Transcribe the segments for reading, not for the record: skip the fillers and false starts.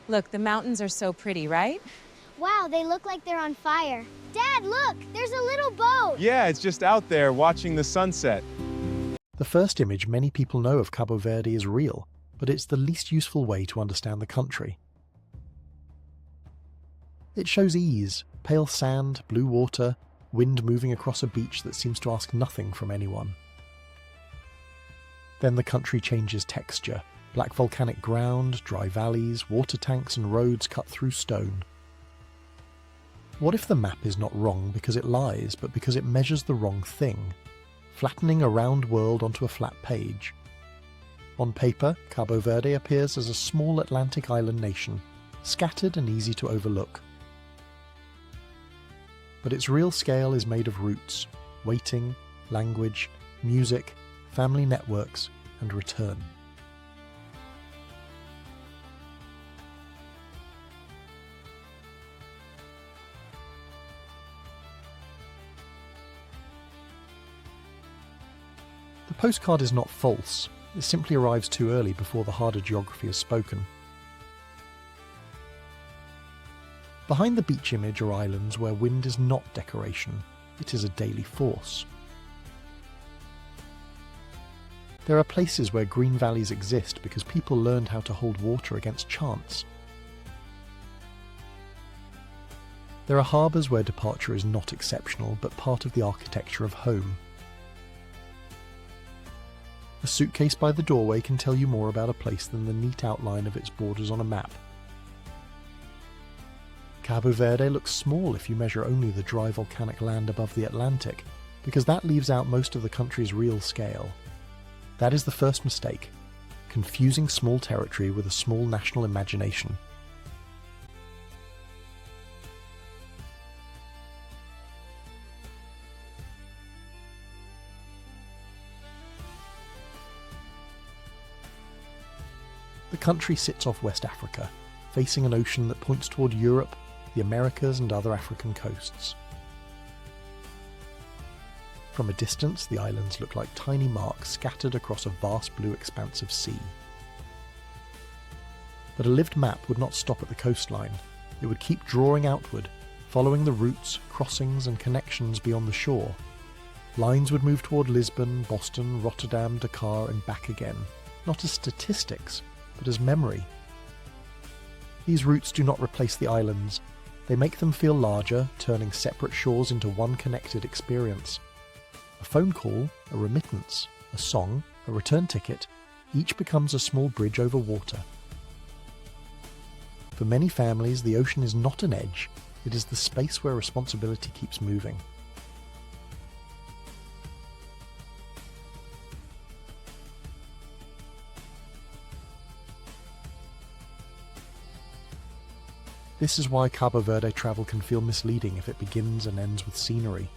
Look, the mountains are so pretty, right? Wow, they look like they're on fire. Dad, look! There's a little boat! Yeah, it's just out there watching the sunset. The first image many people know of Cabo Verde is real, but it's the least useful way to understand the country. It shows ease, pale sand, blue water, wind moving across a beach that seems to ask nothing from anyone. Then the country changes texture. Black volcanic ground, dry valleys, water tanks and roads cut through stone. What if the map is not wrong because it lies, but because it measures the wrong thing, flattening a round world onto a flat page? On paper, Cabo Verde appears as a small Atlantic island nation, scattered and easy to overlook. But its real scale is made of roots, waiting, language, music, family networks, and return. The postcard is not false, it simply arrives too early before the harder geography is spoken. Behind the beach image are islands where wind is not decoration, it is a daily force. There are places where green valleys exist because people learned how to hold water against chance. There are harbours where departure is not exceptional but part of the architecture of home. A suitcase by the doorway can tell you more about a place than the neat outline of its borders on a map. Cabo Verde looks small if you measure only the dry volcanic land above the Atlantic, because that leaves out most of the country's real scale. That is the first mistake, confusing small territory with a small national imagination. The country sits off West Africa, facing an ocean that points toward Europe, the Americas and other African coasts. From a distance, the islands look like tiny marks scattered across a vast blue expanse of sea. But a lived map would not stop at the coastline. It would keep drawing outward, following the routes, crossings and connections beyond the shore. Lines would move toward Lisbon, Boston, Rotterdam, Dakar and back again, not as statistics, but as memory. These routes do not replace the islands. They make them feel larger, turning separate shores into one connected experience. A phone call, a remittance, a song, a return ticket, each becomes a small bridge over water. For many families, the ocean is not an edge, it is the space where responsibility keeps moving. This is why Cabo Verde travel can feel misleading if it begins and ends with scenery.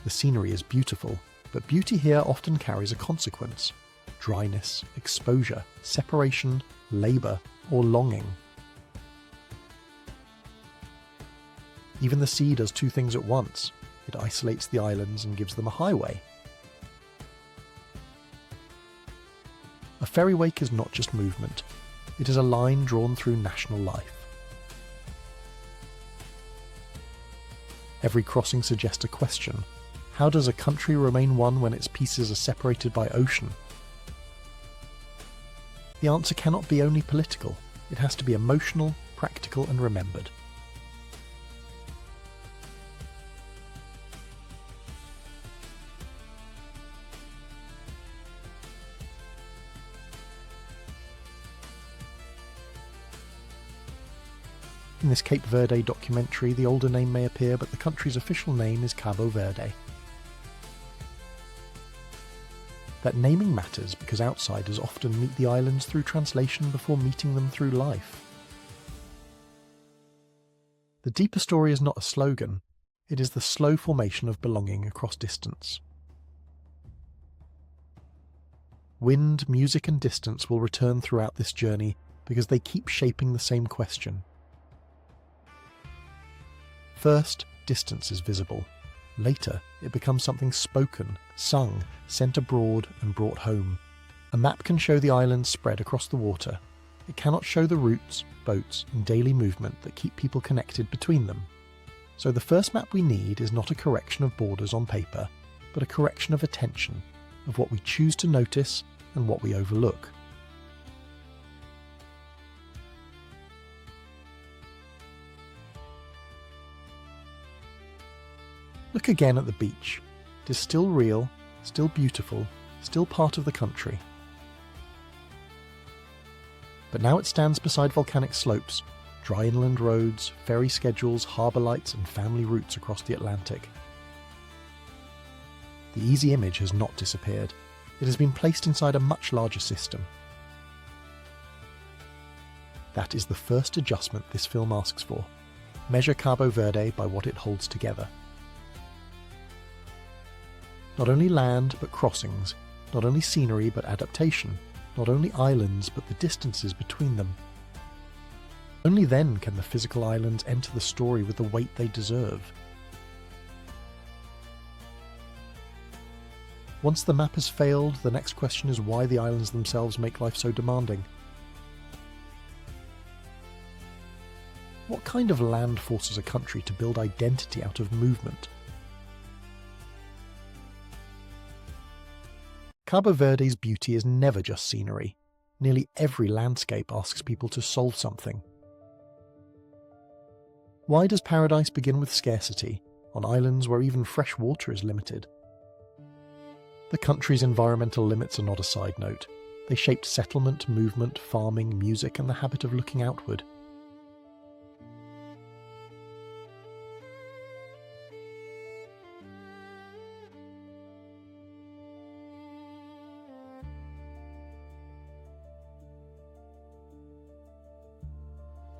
The scenery is beautiful, but beauty here often carries a consequence. Dryness, exposure, separation, labour, or longing. Even the sea does two things at once. It isolates the islands and gives them a highway. A ferry wake is not just movement. It is a line drawn through national life. Every crossing suggests a question. How does a country remain one when its pieces are separated by ocean? The answer cannot be only political. It has to be emotional, practical and remembered. In this Cape Verde documentary, the older name may appear, but the country's official name is Cabo Verde. That naming matters because outsiders often meet the islands through translation before meeting them through life. The deeper story is not a slogan, it is the slow formation of belonging across distance. Wind, music and distance will return throughout this journey because they keep shaping the same question. First, distance is visible. Later, it becomes something spoken, sung, sent abroad and brought home. A map can show the islands spread across the water. It cannot show the routes, boats, and daily movement that keep people connected between them. So the first map we need is not a correction of borders on paper, but a correction of attention, of what we choose to notice and what we overlook. Look again at the beach. It is still real, still beautiful, still part of the country. But now it stands beside volcanic slopes, dry inland roads, ferry schedules, harbour lights and family routes across the Atlantic. The easy image has not disappeared. It has been placed inside a much larger system. That is the first adjustment this film asks for. Measure Cabo Verde by what it holds together. Not only land, but crossings. Not only scenery, but adaptation. Not only islands, but the distances between them. Only then can the physical islands enter the story with the weight they deserve. Once the map has failed, the next question is why the islands themselves make life so demanding. What kind of land forces a country to build identity out of movement? Cabo Verde's beauty is never just scenery. Nearly every landscape asks people to solve something. Why does paradise begin with scarcity, on islands where even fresh water is limited? The country's environmental limits are not a side note. They shaped settlement, movement, farming, music, and the habit of looking outward.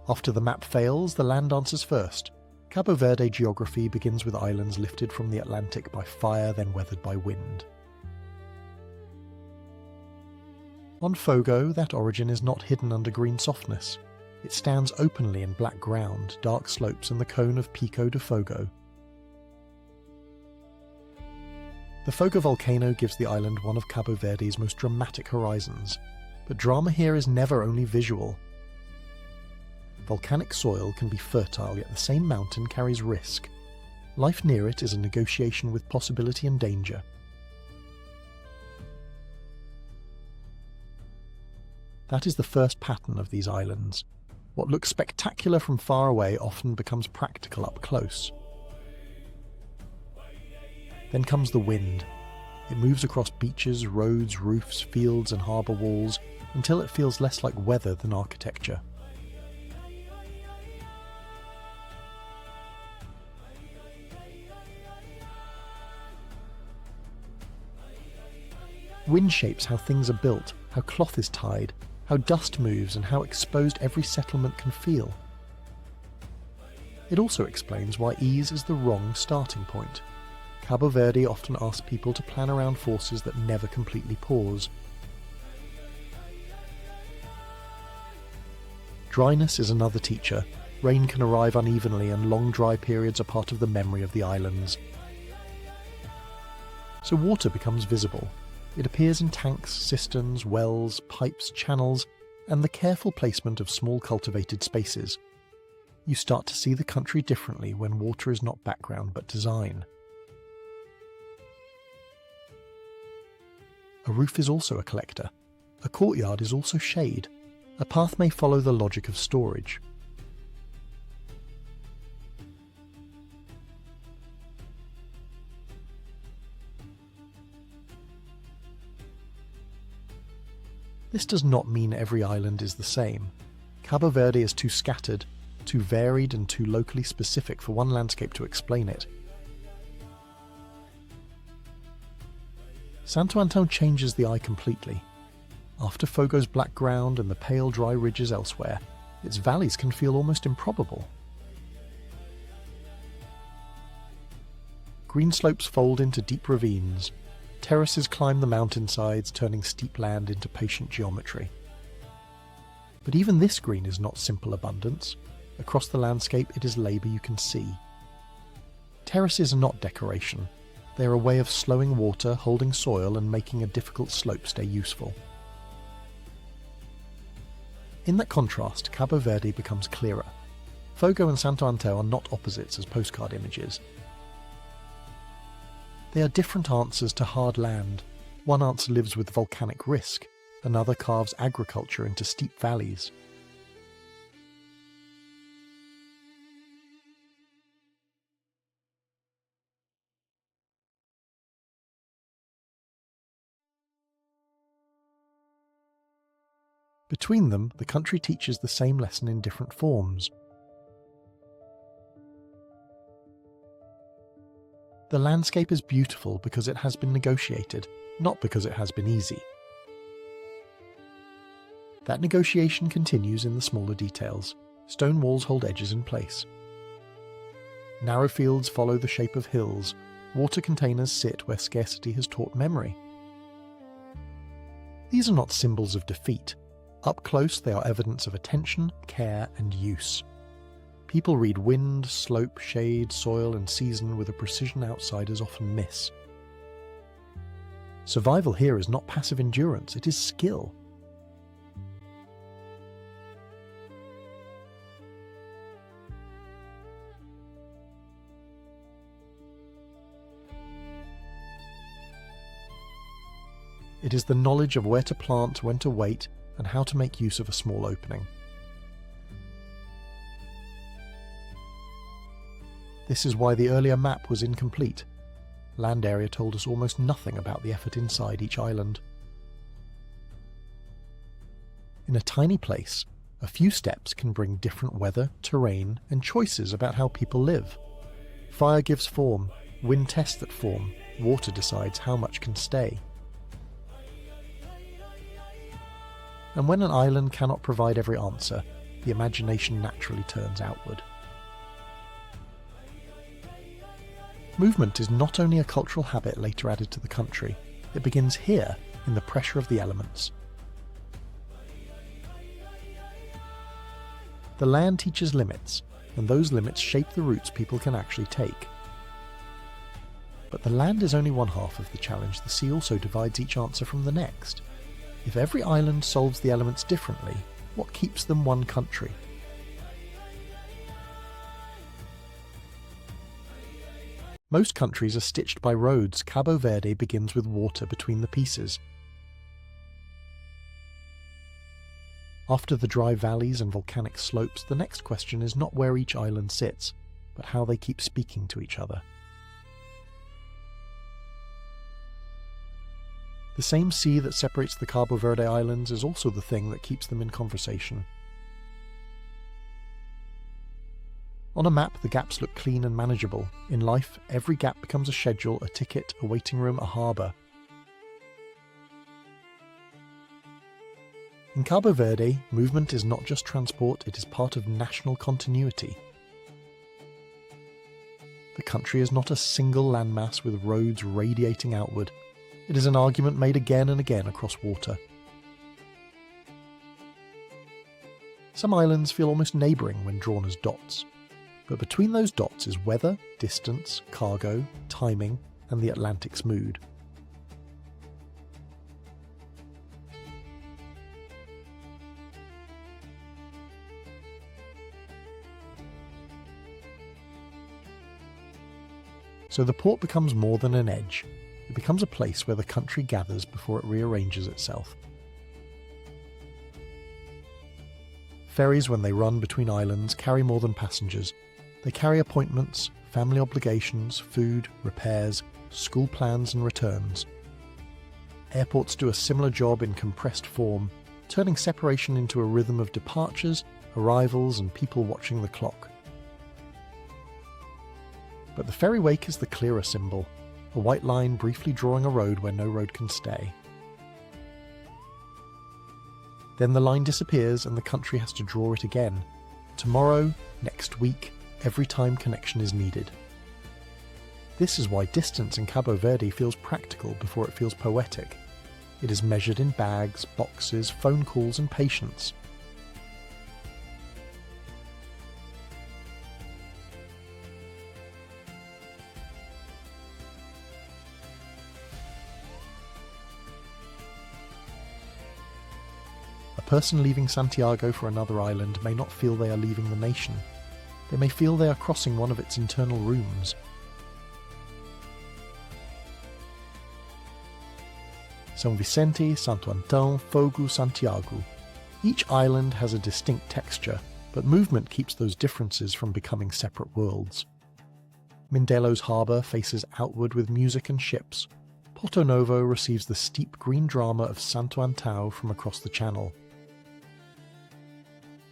After the map fails, the land answers first. Cabo Verde geography begins with islands lifted from the Atlantic by fire, then weathered by wind. On Fogo, that origin is not hidden under green softness. It stands openly in black ground, dark slopes, and the cone of Pico de Fogo. The Fogo volcano gives the island one of Cabo Verde's most dramatic horizons. But drama here is never only visual. Volcanic soil can be fertile, yet the same mountain carries risk. Life near it is a negotiation with possibility and danger. That is the first pattern of these islands. What looks spectacular from far away often becomes practical up close. Then comes the wind. It moves across beaches, roads, roofs, fields and harbour walls until it feels less like weather than architecture. Wind shapes how things are built, how cloth is tied, how dust moves and how exposed every settlement can feel. It also explains why ease is the wrong starting point. Cabo Verde often asks people to plan around forces that never completely pause. Dryness is another teacher. Rain can arrive unevenly and long dry periods are part of the memory of the islands. So water becomes visible. It appears in tanks, cisterns, wells, pipes, channels, and the careful placement of small cultivated spaces. You start to see the country differently when water is not background but design. A roof is also a collector. A courtyard is also shade. A path may follow the logic of storage. This does not mean every island is the same. Cabo Verde is too scattered, too varied and too locally specific for one landscape to explain it. Santo Antão changes the eye completely. After Fogo's black ground and the pale dry ridges elsewhere, its valleys can feel almost improbable. Green slopes fold into deep ravines. Terraces climb the mountainsides, turning steep land into patient geometry. But even this green is not simple abundance. Across the landscape, it is labour you can see. Terraces are not decoration. They are a way of slowing water, holding soil, and making a difficult slope stay useful. In that contrast, Cabo Verde becomes clearer. Fogo and Santo Antão are not opposites as postcard images. They are different answers to hard land. One answer lives with volcanic risk, another carves agriculture into steep valleys. Between them, the country teaches the same lesson in different forms. The landscape is beautiful because it has been negotiated, not because it has been easy. That negotiation continues in the smaller details. Stone walls hold edges in place. Narrow fields follow the shape of hills. Water containers sit where scarcity has taught memory. These are not symbols of defeat. Up close, they are evidence of attention, care, and use. People read wind, slope, shade, soil, and season with a precision outsiders often miss. Survival here is not passive endurance, it is skill. It is the knowledge of where to plant, when to wait, and how to make use of a small opening. This is why the earlier map was incomplete. Land area told us almost nothing about the effort inside each island. In a tiny place, a few steps can bring different weather, terrain, and choices about how people live. Fire gives form, wind tests that form, water decides how much can stay. And when an island cannot provide every answer, the imagination naturally turns outward. Movement is not only a cultural habit later added to the country, it begins here in the pressure of the elements. The land teaches limits, and those limits shape the routes people can actually take. But the land is only one half of the challenge, the sea also divides each answer from the next. If every island solves the elements differently, what keeps them one country? Most countries are stitched by roads. Cabo Verde begins with water between the pieces. After the dry valleys and volcanic slopes, the next question is not where each island sits, but how they keep speaking to each other. The same sea that separates the Cabo Verde Islands is also the thing that keeps them in conversation. On a map, the gaps look clean and manageable. In life, every gap becomes a schedule, a ticket, a waiting room, a harbour. In Cabo Verde, movement is not just transport, it is part of national continuity. The country is not a single landmass with roads radiating outward. It is an argument made again and again across water. Some islands feel almost neighbouring when drawn as dots, but between those dots is weather, distance, cargo, timing, and the Atlantic's mood. So the port becomes more than an edge. It becomes a place where the country gathers before it rearranges itself. Ferries, when they run between islands, carry more than passengers. They carry appointments, family obligations, food, repairs, school plans and returns. Airports do a similar job in compressed form, turning separation into a rhythm of departures, arrivals and people watching the clock. But the ferry wake is the clearer symbol, a white line briefly drawing a road where no road can stay. Then the line disappears and the country has to draw it again. Tomorrow, next week, every time connection is needed. This is why distance in Cabo Verde feels practical before it feels poetic. It is measured in bags, boxes, phone calls and patience. A person leaving Santiago for another island may not feel they are leaving the nation. They may feel they are crossing one of its internal rooms. São Vicente, Santo Antão, Fogo, Santiago. Each island has a distinct texture, but movement keeps those differences from becoming separate worlds. Mindelo's harbour faces outward with music and ships. Porto Novo receives the steep green drama of Santo Antão from across the channel.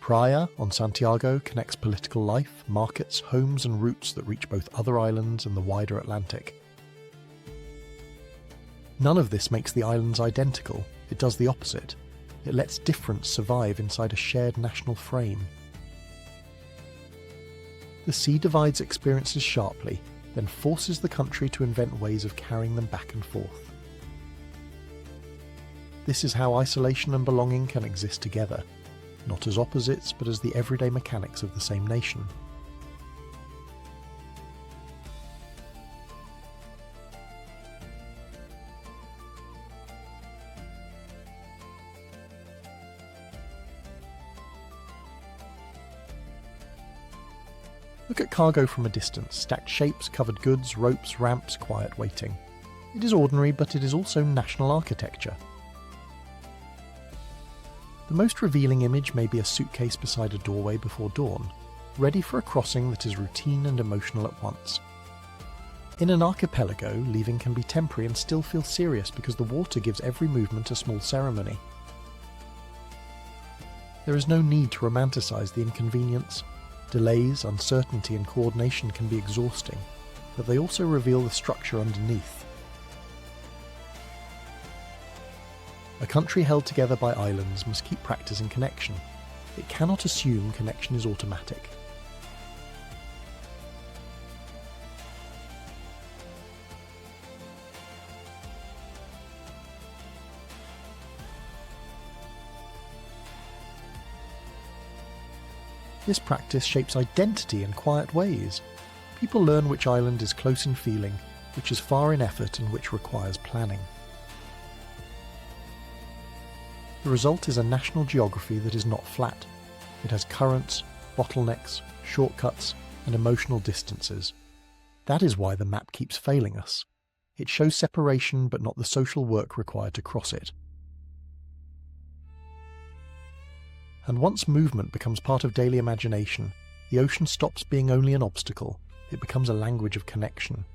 Praia on Santiago connects political life, markets, homes and routes that reach both other islands and the wider Atlantic. None of this makes the islands identical. It does the opposite. It lets difference survive inside a shared national frame. The sea divides experiences sharply, then forces the country to invent ways of carrying them back and forth. This is how isolation and belonging can exist together, not as opposites but as the everyday mechanics of the same nation. Look at cargo from a distance, stacked shapes, covered goods, ropes, ramps, quiet waiting. It is ordinary, but it is also national architecture. The most revealing image may be a suitcase beside a doorway before dawn, ready for a crossing that is routine and emotional at once. In an archipelago, leaving can be temporary and still feel serious because the water gives every movement a small ceremony. There is no need to romanticize the inconvenience. Delays, uncertainty and coordination can be exhausting, but they also reveal the structure underneath. A country held together by islands must keep practicing connection. It cannot assume connection is automatic. This practice shapes identity in quiet ways. People learn which island is close in feeling, which is far in effort and which requires planning. The result is a national geography that is not flat. It has currents, bottlenecks, shortcuts, and emotional distances. That is why the map keeps failing us. It shows separation but not the social work required to cross it. And once movement becomes part of daily imagination, the ocean stops being only an obstacle. It becomes a language of connection.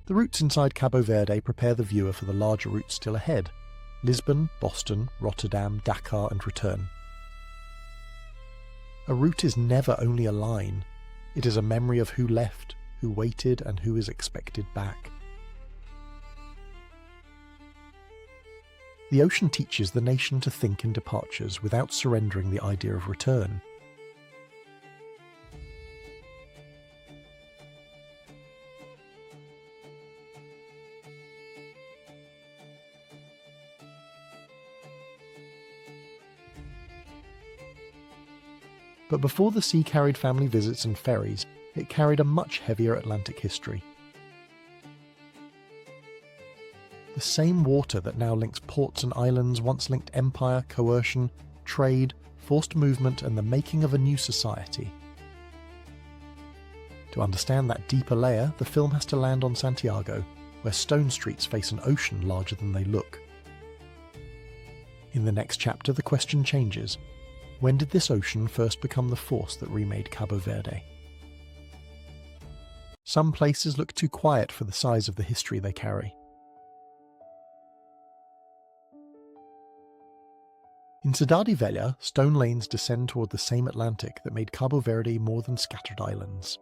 The routes inside Cabo Verde prepare the viewer for the larger routes still ahead: Lisbon, Boston, Rotterdam, Dakar and return. A route is never only a line. It is a memory of who left, who waited and who is expected back. The ocean teaches the nation to think in departures without surrendering the idea of return. But before the sea carried family visits and ferries, it carried a much heavier Atlantic history. The same water that now links ports and islands once linked empire, coercion, trade, forced movement and the making of a new society. To understand that deeper layer, the film has to land on Santiago, where stone streets face an ocean larger than they look. In the next chapter, the question changes. When did this ocean first become the force that remade Cabo Verde? Some places look too quiet for the size of the history they carry. In Cidade Velha, stone lanes descend toward the same Atlantic that made Cabo Verde more than scattered islands.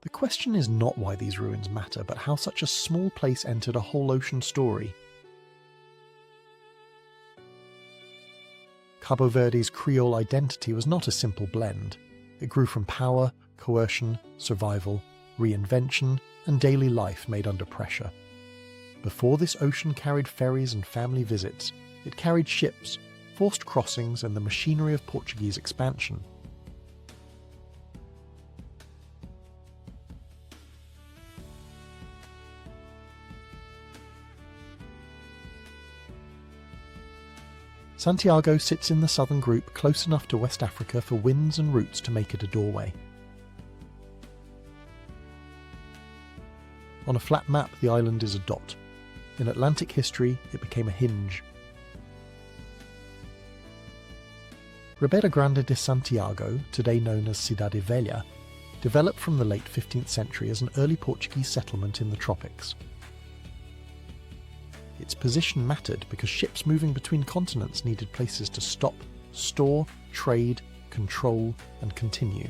The question is not why these ruins matter, but how such a small place entered a whole ocean story. Cabo Verde's Kriolu identity was not a simple blend. It grew from power, coercion, survival, reinvention, and daily life made under pressure. Before this ocean carried ferries and family visits, it carried ships, forced crossings, and the machinery of Portuguese expansion. Santiago sits in the southern group close enough to West Africa for winds and roots to make it a doorway. On a flat map, the island is a dot. In Atlantic history, it became a hinge. Ribeira Grande de Santiago, today known as Cidade Velha, developed from the late 15th century as an early Portuguese settlement in the tropics. Its position mattered because ships moving between continents needed places to stop, store, trade, control, and continue.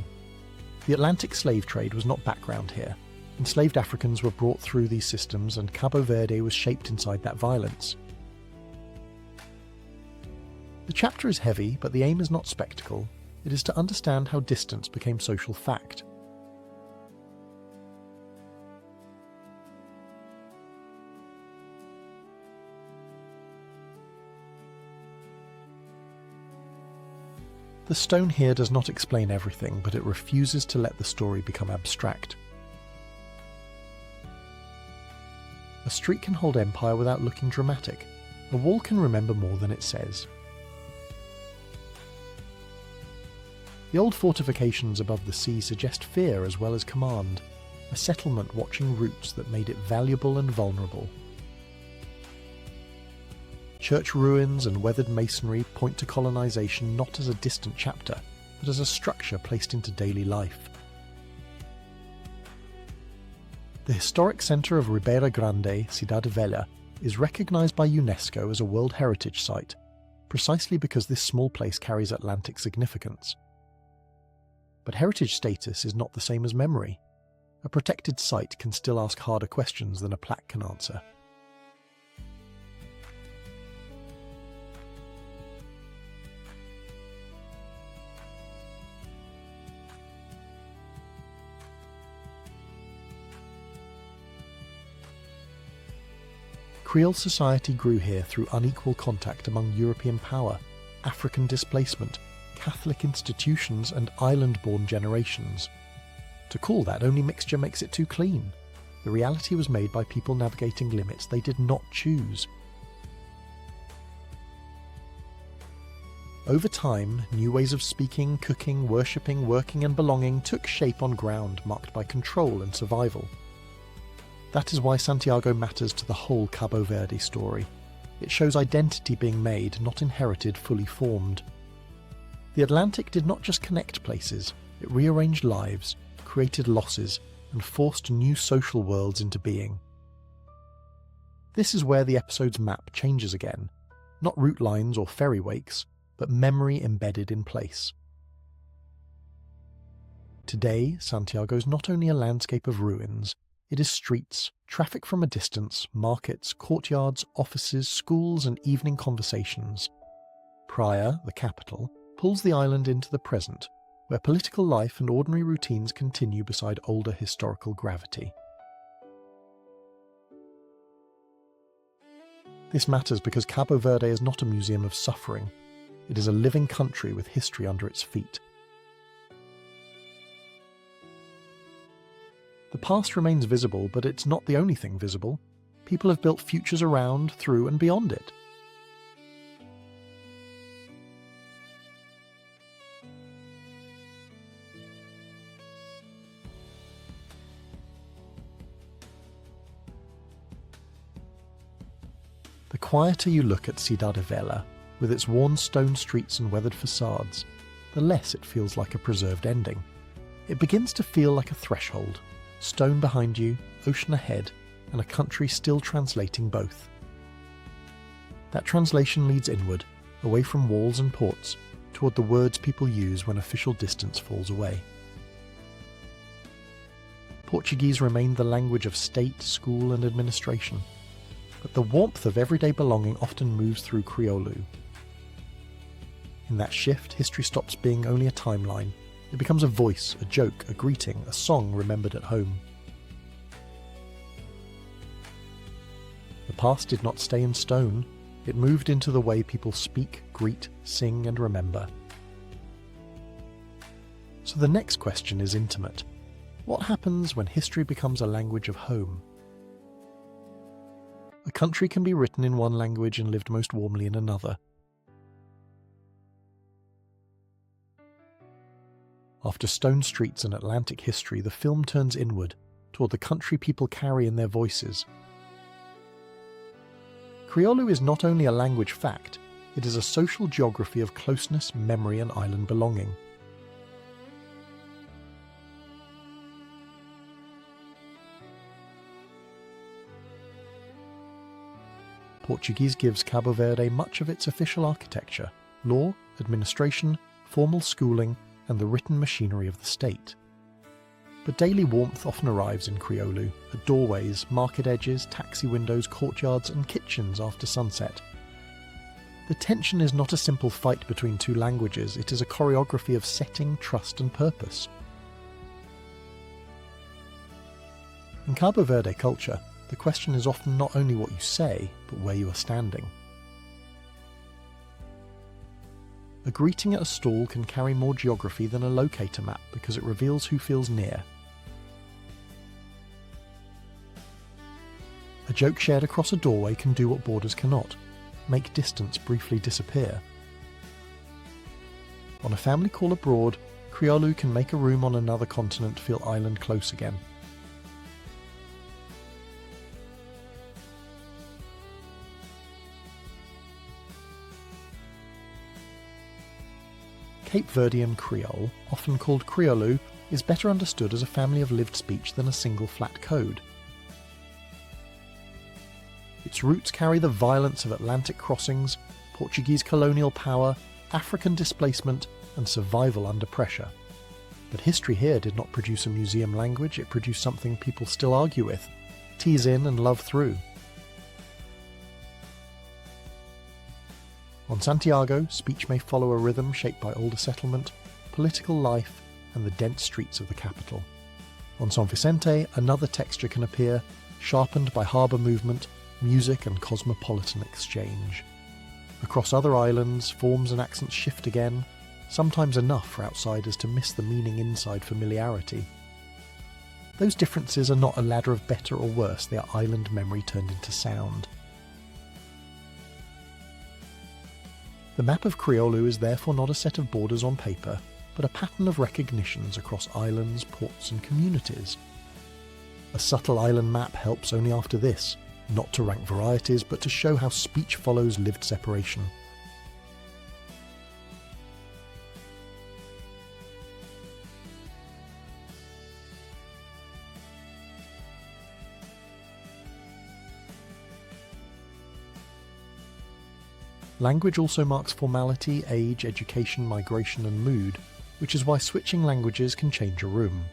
The Atlantic slave trade was not background here. Enslaved Africans were brought through these systems, and Cabo Verde was shaped inside that violence. The chapter is heavy, but the aim is not spectacle. It is to understand how distance became social fact. The stone here does not explain everything, but it refuses to let the story become abstract. A street can hold empire without looking dramatic. A wall can remember more than it says. The old fortifications above the sea suggest fear as well as command, a settlement watching routes that made it valuable and vulnerable. Church ruins and weathered masonry point to colonization not as a distant chapter, but as a structure placed into daily life. The historic centre of Ribeira Grande, Cidade Velha, is recognised by UNESCO as a World Heritage Site, precisely because this small place carries Atlantic significance. But heritage status is not the same as memory. A protected site can still ask harder questions than a plaque can answer. Creole society grew here through unequal contact among European power, African displacement, Catholic institutions and island-born generations. To call that only mixture makes it too clean. The reality was made by people navigating limits they did not choose. Over time, new ways of speaking, cooking, worshipping, working and belonging took shape on ground marked by control and survival. That is why Santiago matters to the whole Cabo Verde story. It shows identity being made, not inherited, fully formed. The Atlantic did not just connect places, it rearranged lives, created losses, and forced new social worlds into being. This is where the episode's map changes again. Not route lines or ferry wakes, but memory embedded in place. Today, Santiago is not only a landscape of ruins, it is streets, traffic from a distance, markets, courtyards, offices, schools and evening conversations. Praia, the capital, pulls the island into the present, where political life and ordinary routines continue beside older historical gravity. This matters because Cabo Verde is not a museum of suffering. It is a living country with history under its feet. The past remains visible, but it's not the only thing visible. People have built futures around, through and beyond it. The quieter you look at Cidade Velha, with its worn stone streets and weathered facades, the less it feels like a preserved ending. It begins to feel like a threshold. Stone behind you, ocean ahead, and a country still translating both. That translation leads inward, away from walls and ports, toward the words people use when official distance falls away. Portuguese remained the language of state, school, and administration, but the warmth of everyday belonging often moves through Kriolu. In that shift, history stops being only a timeline. It becomes a voice, a joke, a greeting, a song remembered at home. The past did not stay in stone. It moved into the way people speak, greet, sing, and remember. So the next question is intimate. What happens when history becomes a language of home? A country can be written in one language and lived most warmly in another. After stone streets and Atlantic history, the film turns inward, toward the country people carry in their voices. Kriolu is not only a language fact, it is a social geography of closeness, memory and island belonging. Portuguese gives Cabo Verde much of its official architecture, law, administration, formal schooling, and the written machinery of the state. But daily warmth often arrives in Kriolu, at doorways, market edges, taxi windows, courtyards, and kitchens after sunset. The tension is not a simple fight between two languages, it is a choreography of setting, trust, and purpose. In Cabo Verde culture, the question is often not only what you say, but where you are standing. A greeting at a stall can carry more geography than a locator map because it reveals who feels near. A joke shared across a doorway can do what borders cannot, make distance briefly disappear. On a family call abroad, Kriolu can make a room on another continent feel island close again. Cape Verdean Creole, often called Kriolu, is better understood as a family of lived speech than a single flat code. Its roots carry the violence of Atlantic crossings, Portuguese colonial power, African displacement, and survival under pressure. But history here did not produce a museum language, it produced something people still argue with, tease in and love through. On Santiago, speech may follow a rhythm shaped by older settlement, political life, and the dense streets of the capital. On San Vicente, another texture can appear, sharpened by harbour movement, music and cosmopolitan exchange. Across other islands, forms and accents shift again, sometimes enough for outsiders to miss the meaning inside familiarity. Those differences are not a ladder of better or worse, they are island memory turned into sound. The map of Kriolu is therefore not a set of borders on paper, but a pattern of recognitions across islands, ports and communities. A subtle island map helps only after this, not to rank varieties, but to show how speech follows lived separation. Language also marks formality, age, education, migration and mood, which is why switching languages can change a room.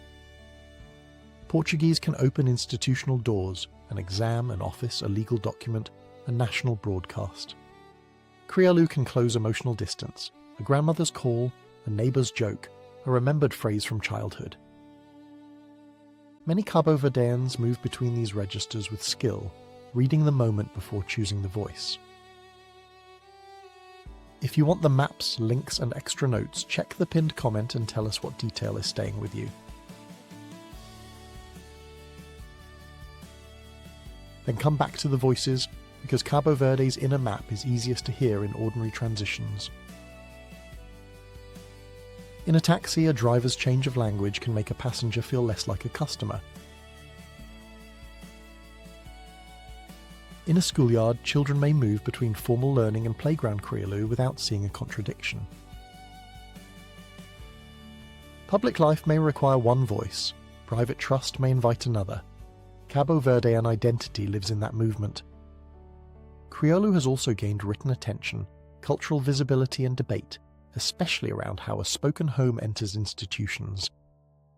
Portuguese can open institutional doors, an exam, an office, a legal document, a national broadcast. Kriolu can close emotional distance, a grandmother's call, a neighbour's joke, a remembered phrase from childhood. Many Cabo Verdeans move between these registers with skill, reading the moment before choosing the voice. If you want the maps, links and extra notes, check the pinned comment and tell us what detail is staying with you. Then come back to the voices, because Cabo Verde's inner map is easiest to hear in ordinary transitions. In a taxi, a driver's change of language can make a passenger feel less like a customer. In a schoolyard, children may move between formal learning and playground Kriolu without seeing a contradiction. Public life may require one voice, private trust may invite another. Cabo Verdean identity lives in that movement. Kriolu has also gained written attention, cultural visibility and debate, especially around how a spoken home enters institutions.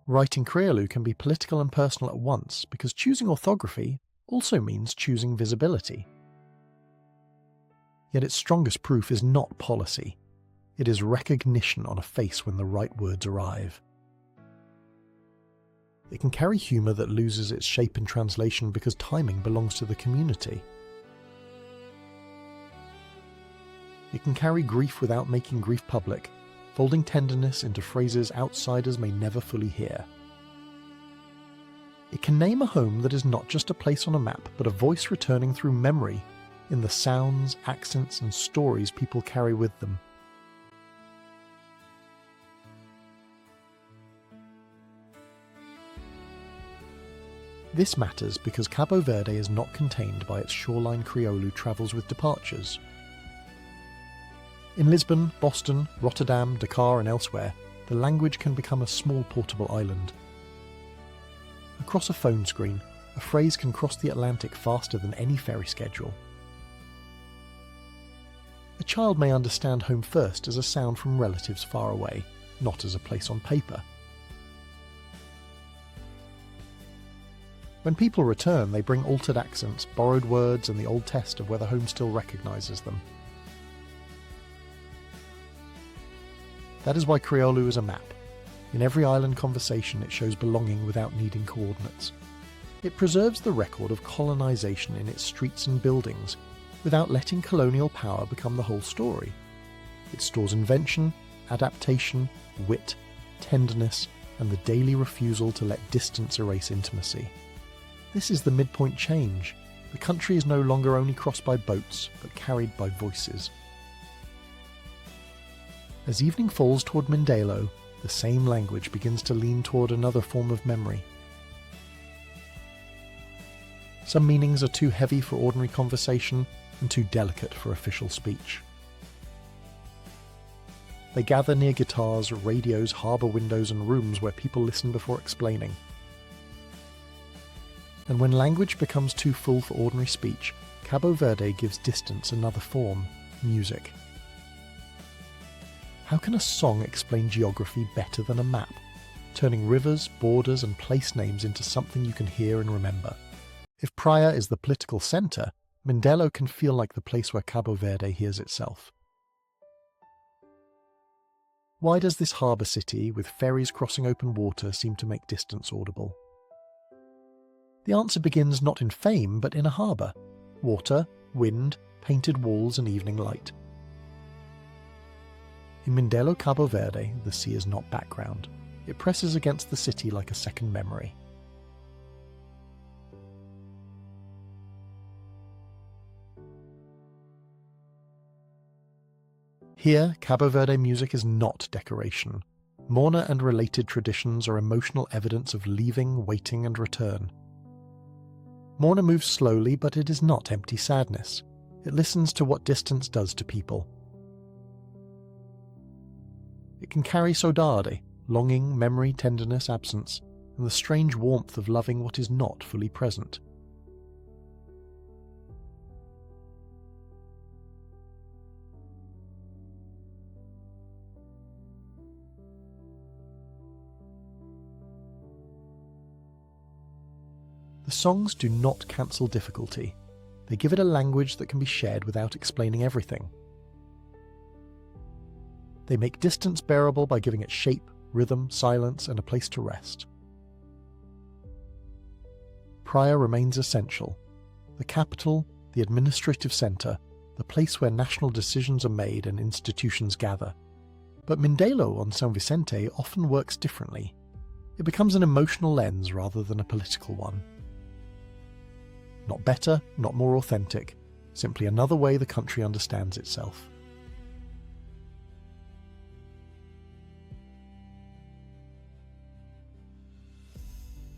Writing Kriolu can be political and personal at once because choosing orthography also means choosing visibility. Yet its strongest proof is not policy. It is recognition on a face when the right words arrive. It can carry humour that loses its shape in translation because timing belongs to the community. It can carry grief without making grief public, folding tenderness into phrases outsiders may never fully hear. It can name a home that is not just a place on a map, but a voice returning through memory in the sounds, accents, and stories people carry with them. This matters because Cabo Verde is not contained by its shoreline Kriolu travels with departures. In Lisbon, Boston, Rotterdam, Dakar and elsewhere, the language can become a small portable island. Across a phone screen, a phrase can cross the Atlantic faster than any ferry schedule. A child may understand home first as a sound from relatives far away, not as a place on paper. When people return, they bring altered accents, borrowed words, and the old test of whether home still recognises them. That is why Kriolu is a map. In every island conversation, it shows belonging without needing coordinates. It preserves the record of colonisation in its streets and buildings, without letting colonial power become the whole story. It stores invention, adaptation, wit, tenderness, and the daily refusal to let distance erase intimacy. This is the midpoint change. The country is no longer only crossed by boats, but carried by voices. As evening falls toward Mindelo, the same language begins to lean toward another form of memory. Some meanings are too heavy for ordinary conversation and too delicate for official speech. They gather near guitars, radios, harbour windows and rooms where people listen before explaining. And when language becomes too full for ordinary speech, Cabo Verde gives distance another form: music. How can a song explain geography better than a map, turning rivers, borders and place names into something you can hear and remember? If Praia is the political centre, Mindelo can feel like the place where Cabo Verde hears itself. Why does this harbour city, with ferries crossing open water, seem to make distance audible? The answer begins not in fame, but in a harbour. Water, wind, painted walls and evening light. In Mindelo, Cabo Verde, the sea is not background. It presses against the city like a second memory. Here, Cabo Verde music is not decoration. Morna and related traditions are emotional evidence of leaving, waiting and return. Morna moves slowly, but it is not empty sadness. It listens to what distance does to people. It can carry saudade, longing, memory, tenderness, absence, and the strange warmth of loving what is not fully present. The songs do not cancel difficulty. They give it a language that can be shared without explaining everything. They make distance bearable by giving it shape, rhythm, silence, and a place to rest. Praia remains essential. The capital, the administrative centre, the place where national decisions are made and institutions gather. But Mindelo on São Vicente often works differently. It becomes an emotional lens rather than a political one. Not better, not more authentic, simply another way the country understands itself.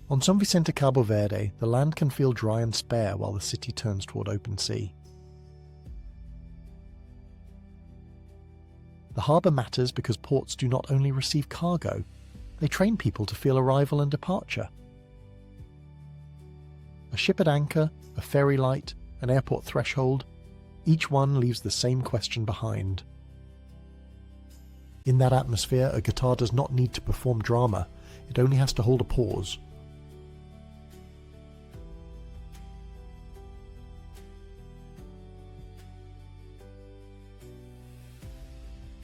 On São Vicente, Cabo Verde, the land can feel dry and spare while the city turns toward open sea. The harbour matters because ports do not only receive cargo, they train people to feel arrival and departure. A ship at anchor, a ferry light, an airport threshold, each one leaves the same question behind. In that atmosphere, a guitar does not need to perform drama, it only has to hold a pause.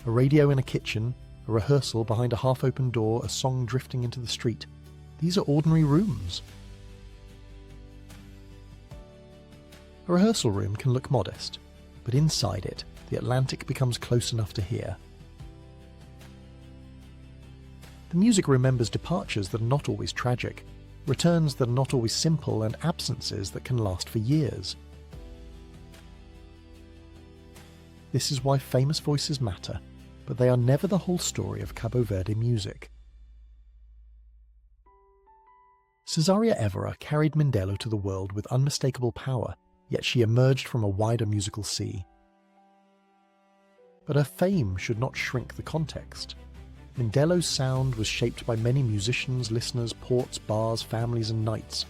A radio in a kitchen, a rehearsal behind a half-open door, a song drifting into the street. These are ordinary rooms. A rehearsal room can look modest, but inside it, the Atlantic becomes close enough to hear. The music remembers departures that are not always tragic, returns that are not always simple, and absences that can last for years. This is why famous voices matter, but they are never the whole story of Cabo Verde music. Cesaria Evora carried Mindelo to the world with unmistakable power, yet she emerged from a wider musical sea. But her fame should not shrink the context. Mindelo's sound was shaped by many musicians, listeners, ports, bars, families and nights.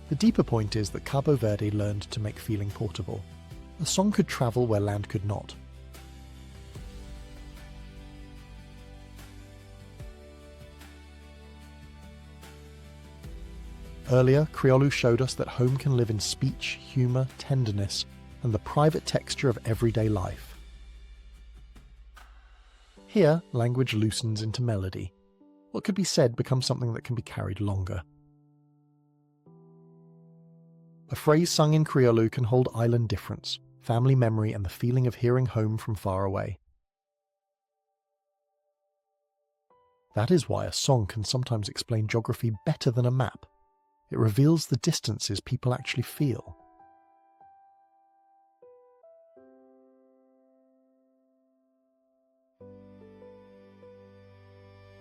The deeper point is that Cabo Verde learned to make feeling portable. A song could travel where land could not. Earlier, Kriolu showed us that home can live in speech, humour, tenderness, and the private texture of everyday life. Here, language loosens into melody. What could be said becomes something that can be carried longer. A phrase sung in Kriolu can hold island difference, family memory, and the feeling of hearing home from far away. That is why a song can sometimes explain geography better than a map. It reveals the distances people actually feel.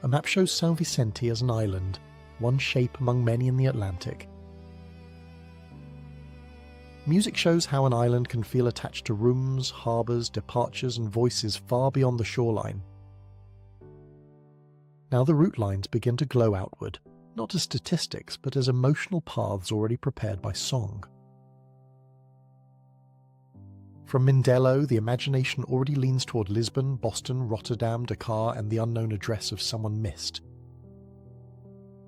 A map shows São Vicente as an island, one shape among many in the Atlantic. Music shows how an island can feel attached to rooms, harbours, departures and voices far beyond the shoreline. Now the route lines begin to glow outward, not as statistics, but as emotional paths already prepared by song. From Mindelo, the imagination already leans toward Lisbon, Boston, Rotterdam, Dakar, and the unknown address of someone missed.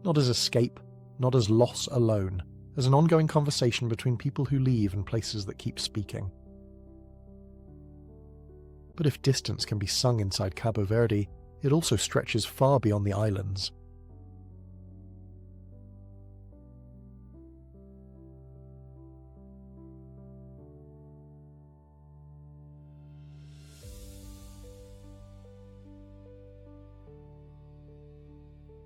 Not as escape, not as loss alone, as an ongoing conversation between people who leave and places that keep speaking. But if distance can be sung inside Cabo Verde, it also stretches far beyond the islands.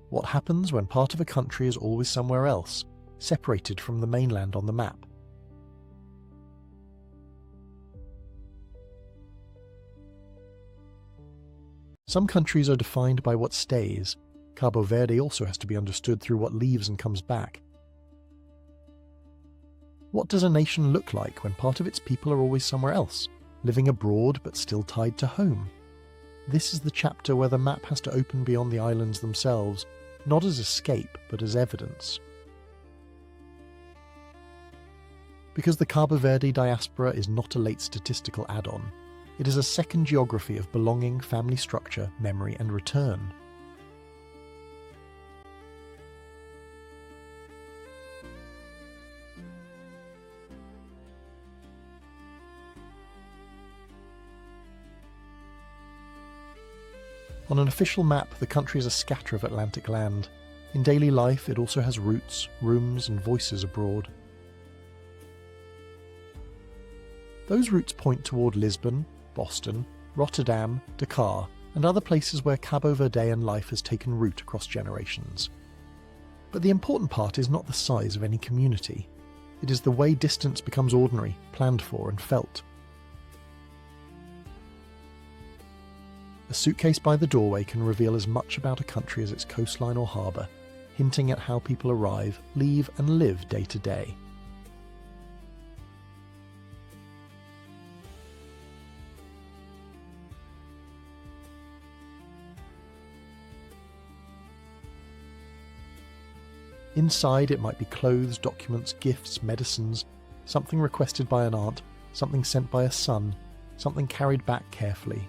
What happens when part of a country is always somewhere else, separated from the mainland on the map? Some countries are defined by what stays. Cabo Verde also has to be understood through what leaves and comes back. What does a nation look like when part of its people are always somewhere else, living abroad but still tied to home? This is the chapter where the map has to open beyond the islands themselves, not as escape, but as evidence. Because the Cabo Verde diaspora is not a late statistical add-on, it is a second geography of belonging, family structure, memory, and return. On an official map, the country is a scatter of Atlantic land. In daily life, it also has roots, rooms, and voices abroad. Those routes point toward Lisbon, Boston, Rotterdam, Dakar, and other places where Cabo Verdean life has taken root across generations. But the important part is not the size of any community. It is the way distance becomes ordinary, planned for, and felt. A suitcase by the doorway can reveal as much about a country as its coastline or harbour, hinting at how people arrive, leave, and live day to day. Inside, it might be clothes, documents, gifts, medicines, something requested by an aunt, something sent by a son, something carried back carefully.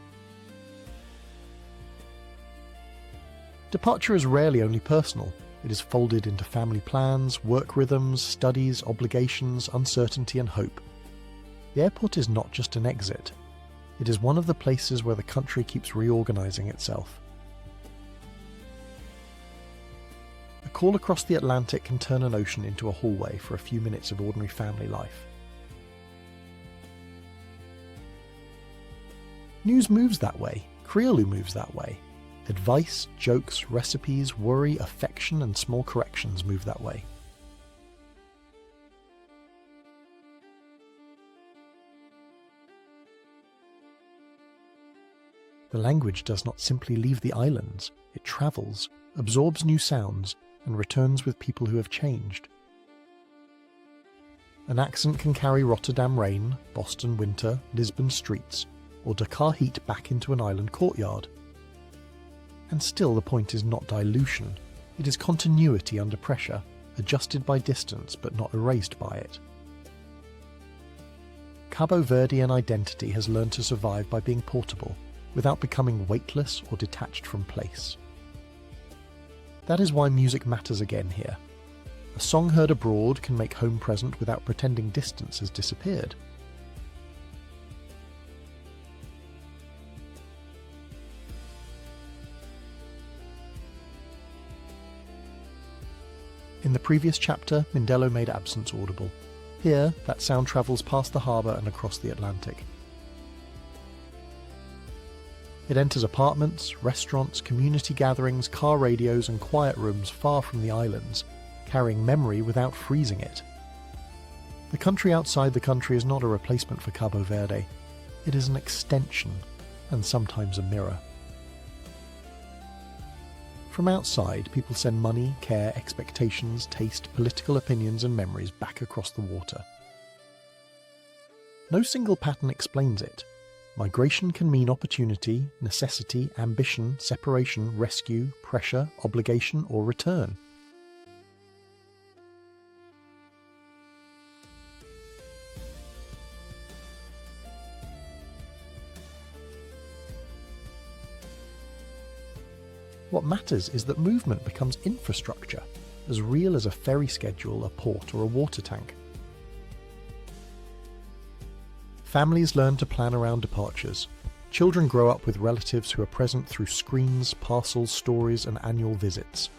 Departure is rarely only personal. It is folded into family plans, work rhythms, studies, obligations, uncertainty, and hope. The airport is not just an exit. It is one of the places where the country keeps reorganizing itself. A call across the Atlantic can turn an ocean into a hallway for a few minutes of ordinary family life. News moves that way. Kriolu moves that way. Advice, jokes, recipes, worry, affection, and small corrections move that way. The language does not simply leave the islands. It travels, absorbs new sounds, and returns with people who have changed. An accent can carry Rotterdam rain, Boston winter, Lisbon streets, or Dakar heat back into an island courtyard. And still the point is not dilution, it is continuity under pressure, adjusted by distance but not erased by it. Cabo Verdean identity has learned to survive by being portable, without becoming weightless or detached from place. That is why music matters again here. A song heard abroad can make home present without pretending distance has disappeared. In the previous chapter, Mindelo made absence audible. Here, that sound travels past the harbour and across the Atlantic. It enters apartments, restaurants, community gatherings, car radios and quiet rooms far from the islands, carrying memory without freezing it. The country outside the country is not a replacement for Cabo Verde. It is an extension, and sometimes a mirror. From outside, people send money, care, expectations, taste, political opinions and memories back across the water. No single pattern explains it. Migration can mean opportunity, necessity, ambition, separation, rescue, pressure, obligation, or return. What matters is that movement becomes infrastructure, as real as a ferry schedule, a port, or a water tank. Families learn to plan around departures. Children grow up with relatives who are present through screens, parcels, stories, and annual visits.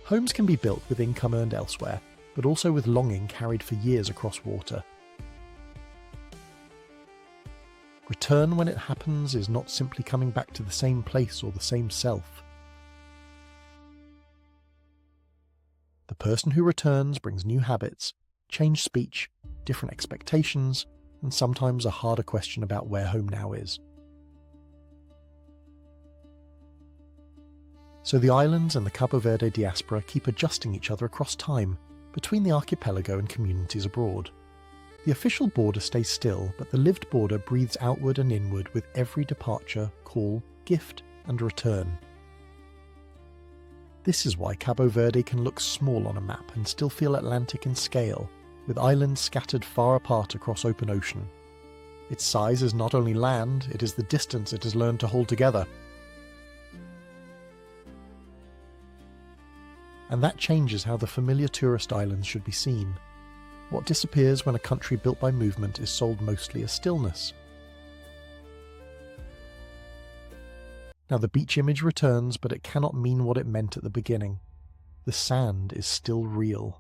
Homes can be built with income earned elsewhere, but also with longing carried for years across water. Return when it happens is not simply coming back to the same place or the same self. The person who returns brings new habits, changed speech, different expectations, and sometimes a harder question about where home now is. So the islands and the Cabo Verde diaspora keep adjusting each other across time, between the archipelago and communities abroad. The official border stays still, but the lived border breathes outward and inward with every departure, call, gift, and return. This is why Cabo Verde can look small on a map and still feel Atlantic in scale, with islands scattered far apart across open ocean. Its size is not only land, it is the distance it has learned to hold together. And that changes how the familiar tourist islands should be seen. What disappears when a country built by movement is sold mostly as stillness. Now the beach image returns, but it cannot mean what it meant at the beginning. The sand is still real.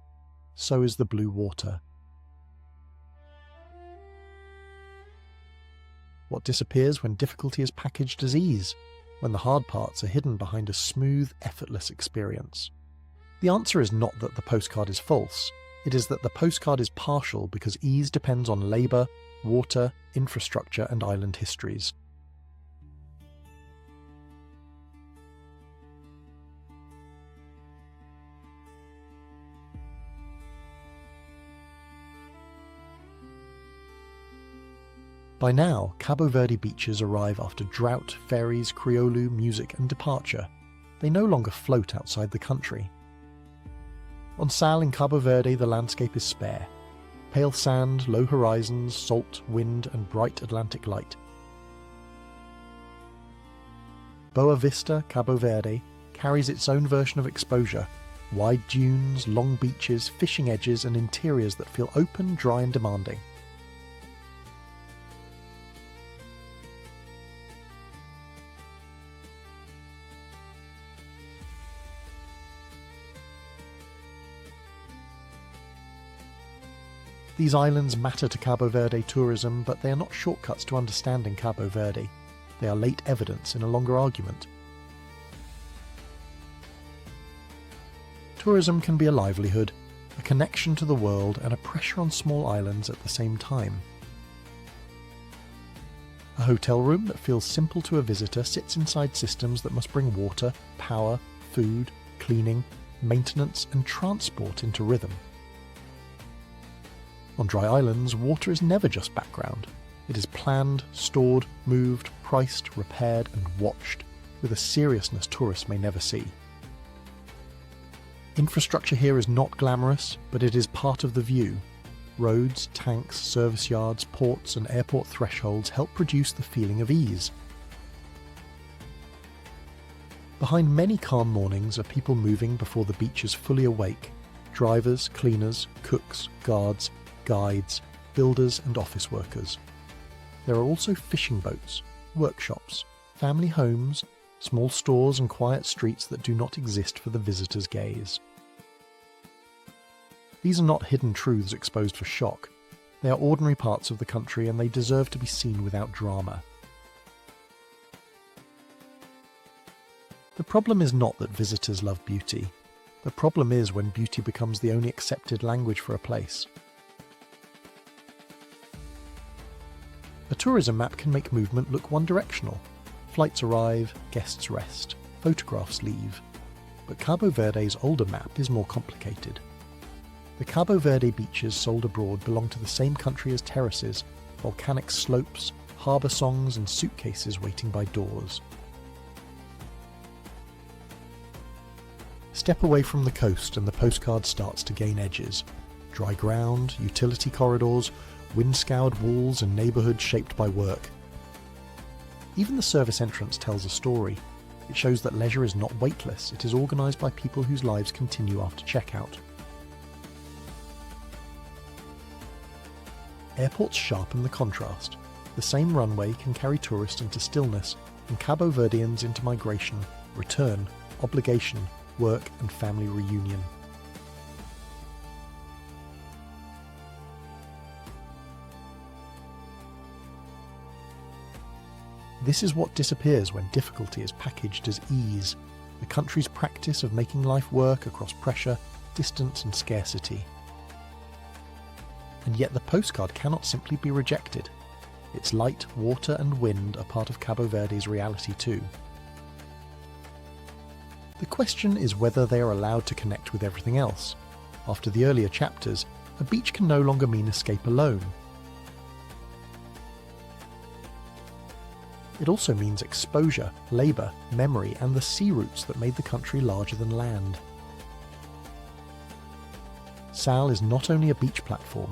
So is the blue water. What disappears when difficulty is packaged as ease, when the hard parts are hidden behind a smooth, effortless experience? The answer is not that the postcard is false. It is that the postcard is partial because ease depends on labour, water, infrastructure and island histories. By now, Cabo Verde beaches arrive after drought, ferries, Kriolu, music and departure. They no longer float outside the country. On Sal in Cabo Verde, the landscape is spare. Pale sand, low horizons, salt, wind, and bright Atlantic light. Boa Vista, Cabo Verde, carries its own version of exposure. Wide dunes, long beaches, fishing edges, and interiors that feel open, dry, and demanding. These islands matter to Cabo Verde tourism, but they are not shortcuts to understanding Cabo Verde. They are late evidence in a longer argument. Tourism can be a livelihood, a connection to the world, and a pressure on small islands at the same time. A hotel room that feels simple to a visitor sits inside systems that must bring water, power, food, cleaning, maintenance and transport into rhythm. On dry islands, water is never just background. It is planned, stored, moved, priced, repaired and watched, with a seriousness tourists may never see. Infrastructure here is not glamorous, but it is part of the view. Roads, tanks, service yards, ports and airport thresholds help produce the feeling of ease. Behind many calm mornings are people moving before the beach is fully awake. Drivers, cleaners, cooks, guards, guides, builders and office workers. There are also fishing boats, workshops, family homes, small stores and quiet streets that do not exist for the visitor's gaze. These are not hidden truths exposed for shock. They are ordinary parts of the country and they deserve to be seen without drama. The problem is not that visitors love beauty. The problem is when beauty becomes the only accepted language for a place. A tourism map can make movement look one-directional. Flights arrive, guests rest, photographs leave. But Cabo Verde's older map is more complicated. The Cabo Verde beaches sold abroad belong to the same country as terraces, volcanic slopes, harbour songs and suitcases waiting by doors. Step away from the coast and the postcard starts to gain edges. Dry ground, utility corridors, wind-scoured walls and neighbourhoods shaped by work. Even the service entrance tells a story. It shows that leisure is not weightless, it is organised by people whose lives continue after checkout. Airports sharpen the contrast. The same runway can carry tourists into stillness and Cabo Verdeans into migration, return, obligation, work and family reunion. This is what disappears when difficulty is packaged as ease, the country's practice of making life work across pressure, distance and scarcity. And yet the postcard cannot simply be rejected. Its light, water and wind are part of Cabo Verde's reality too. The question is whether they are allowed to connect with everything else. After the earlier chapters, a beach can no longer mean escape alone. It also means exposure, labour, memory and the sea routes that made the country larger than land. Sal is not only a beach platform.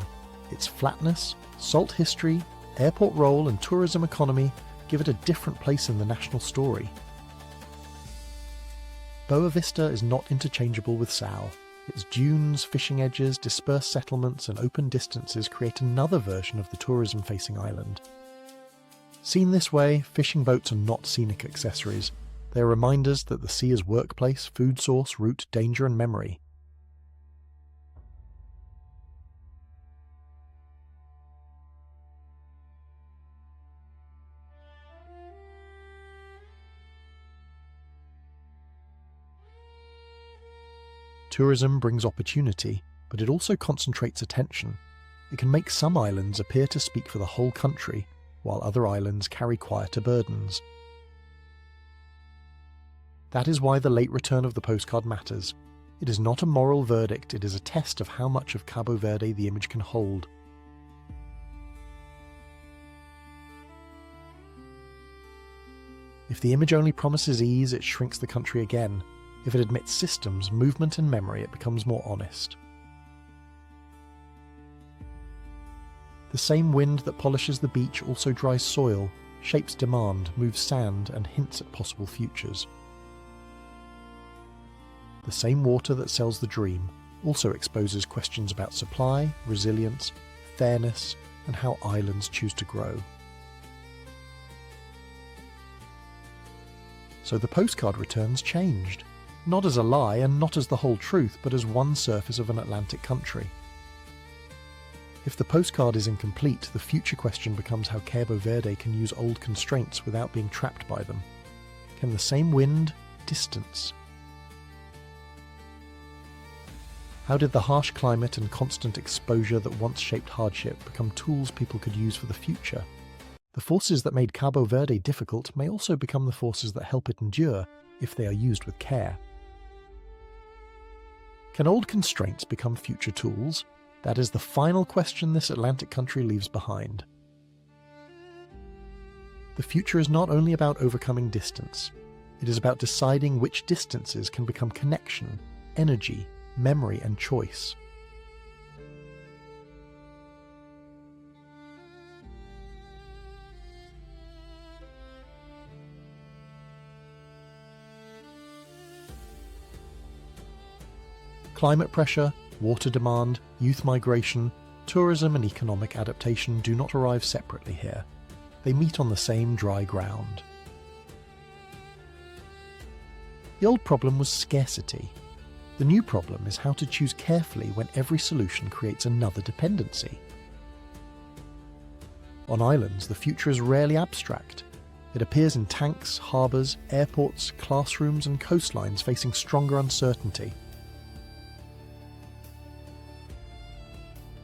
Its flatness, salt history, airport role and tourism economy give it a different place in the national story. Boa Vista is not interchangeable with Sal. Its dunes, fishing edges, dispersed settlements and open distances create another version of the tourism-facing island. Seen this way, fishing boats are not scenic accessories. They are reminders that the sea is workplace, food source, route, danger and memory. Tourism brings opportunity, but it also concentrates attention. It can make some islands appear to speak for the whole country, while other islands carry quieter burdens. That is why the late return of the postcard matters. It is not a moral verdict, it is a test of how much of Cabo Verde the image can hold. If the image only promises ease, it shrinks the country again. If it admits systems, movement and memory, it becomes more honest. The same wind that polishes the beach also dries soil, shapes demand, moves sand, and hints at possible futures. The same water that sells the dream also exposes questions about supply, resilience, fairness, and how islands choose to grow. So the postcard returns changed. Not as a lie and not as the whole truth, but as one surface of an Atlantic country. If the postcard is incomplete, the future question becomes how Cabo Verde can use old constraints without being trapped by them. Can the same wind distance? How did the harsh climate and constant exposure that once shaped hardship become tools people could use for the future? The forces that made Cabo Verde difficult may also become the forces that help it endure if they are used with care. Can old constraints become future tools? That is the final question this Atlantic country leaves behind. The future is not only about overcoming distance, it is about deciding which distances can become connection, energy, memory, and choice. Climate pressure, water demand, youth migration, tourism and economic adaptation do not arrive separately here. They meet on the same dry ground. The old problem was scarcity. The new problem is how to choose carefully when every solution creates another dependency. On islands, the future is rarely abstract. It appears in tanks, harbours, airports, classrooms and coastlines facing stronger uncertainty.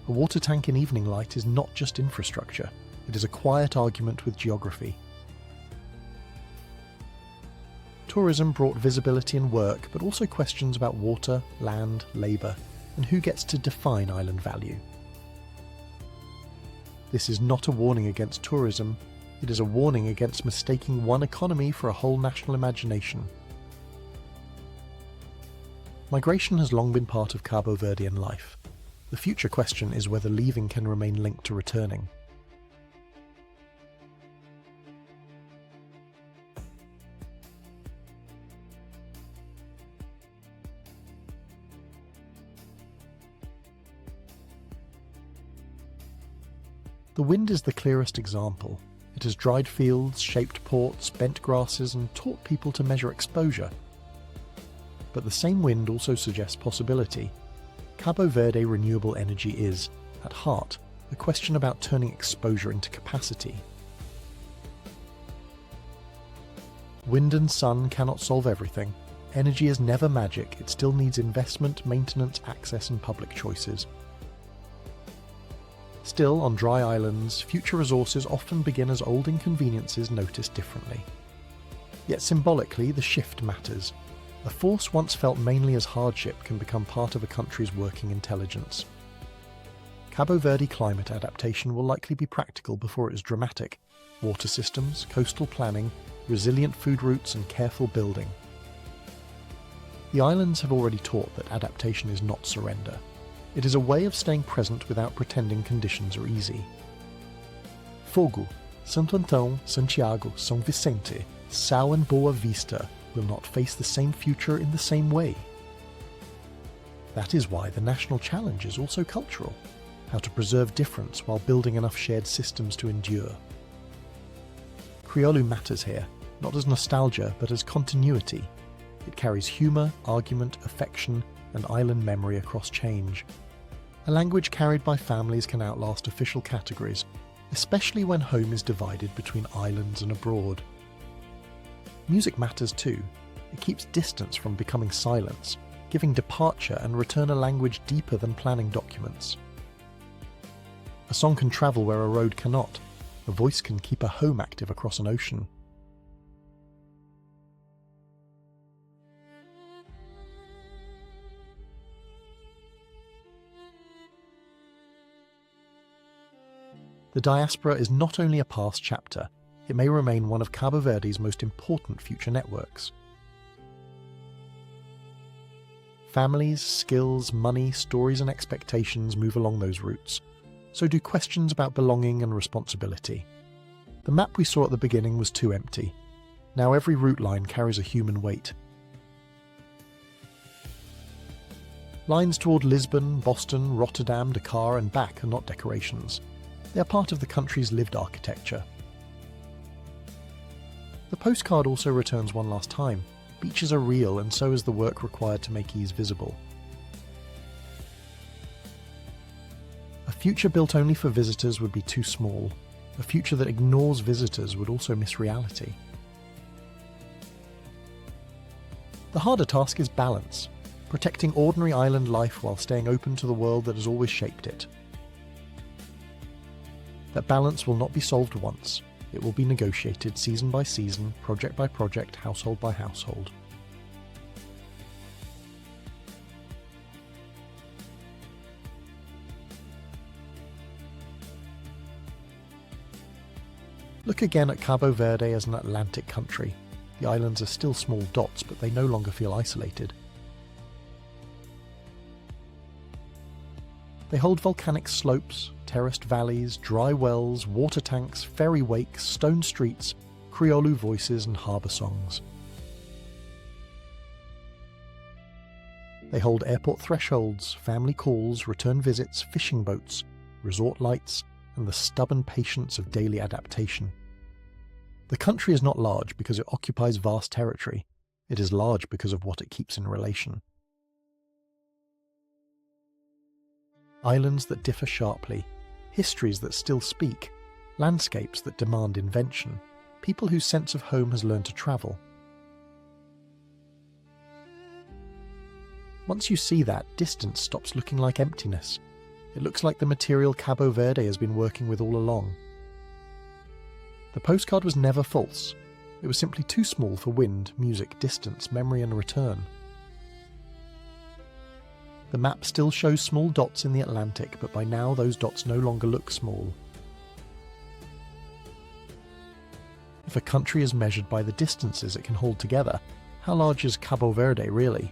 A water tank in evening light is not just infrastructure, it is a quiet argument with geography. Tourism brought visibility and work, but also questions about water, land, labour, and who gets to define island value. This is not a warning against tourism, it is a warning against mistaking one economy for a whole national imagination. Migration has long been part of Cabo Verdean life. The future question is whether leaving can remain linked to returning. The wind is the clearest example. It has dried fields, shaped ports, bent grasses, and taught people to measure exposure. But the same wind also suggests possibility. Cabo Verde renewable energy is, at heart, a question about turning exposure into capacity. Wind and sun cannot solve everything. Energy is never magic, it still needs investment, maintenance, access and public choices. Still, on dry islands, future resources often begin as old inconveniences noticed differently. Yet symbolically, the shift matters. A force once felt mainly as hardship can become part of a country's working intelligence. Cabo Verde climate adaptation will likely be practical before it is dramatic. Water systems, coastal planning, resilient food routes and careful building. The islands have already taught that adaptation is not surrender. It is a way of staying present without pretending conditions are easy. Fogo, Santo Antão, Santiago, São Vicente, São and Boa Vista will not face the same future in the same way. That is why the national challenge is also cultural, how to preserve difference while building enough shared systems to endure. Kriolu matters here, not as nostalgia but as continuity. It carries humour, argument, affection and island memory across change. A language carried by families can outlast official categories, especially when home is divided between islands and abroad. Music matters too. It keeps distance from becoming silence, giving departure and return a language deeper than planning documents. A song can travel where a road cannot. A voice can keep a home active across an ocean. The diaspora is not only a past chapter, it may remain one of Cabo Verde's most important future networks. Families, skills, money, stories and expectations move along those routes. So do questions about belonging and responsibility. The map we saw at the beginning was too empty. Now every route line carries a human weight. Lines toward Lisbon, Boston, Rotterdam, Dakar and back are not decorations. They are part of the country's lived architecture. The postcard also returns one last time. Beaches are real and so is the work required to make ease visible. A future built only for visitors would be too small. A future that ignores visitors would also miss reality. The harder task is balance, protecting ordinary island life while staying open to the world that has always shaped it. That balance will not be solved once. It will be negotiated season by season, project by project, household by household. Look again at Cabo Verde as an Atlantic country. The islands are still small dots, but they no longer feel isolated. They hold volcanic slopes, terraced valleys, dry wells, water tanks, ferry wakes, stone streets, Kriolu voices and harbour songs. They hold airport thresholds, family calls, return visits, fishing boats, resort lights, and the stubborn patience of daily adaptation. The country is not large because it occupies vast territory. It is large because of what it keeps in relation. Islands that differ sharply, histories that still speak, landscapes that demand invention, people whose sense of home has learned to travel. Once you see that, distance stops looking like emptiness. It looks like the material Cabo Verde has been working with all along. The postcard was never false. It was simply too small for wind, music, distance, memory and return. The map still shows small dots in the Atlantic, but by now those dots no longer look small. If a country is measured by the distances it can hold together, how large is Cabo Verde really?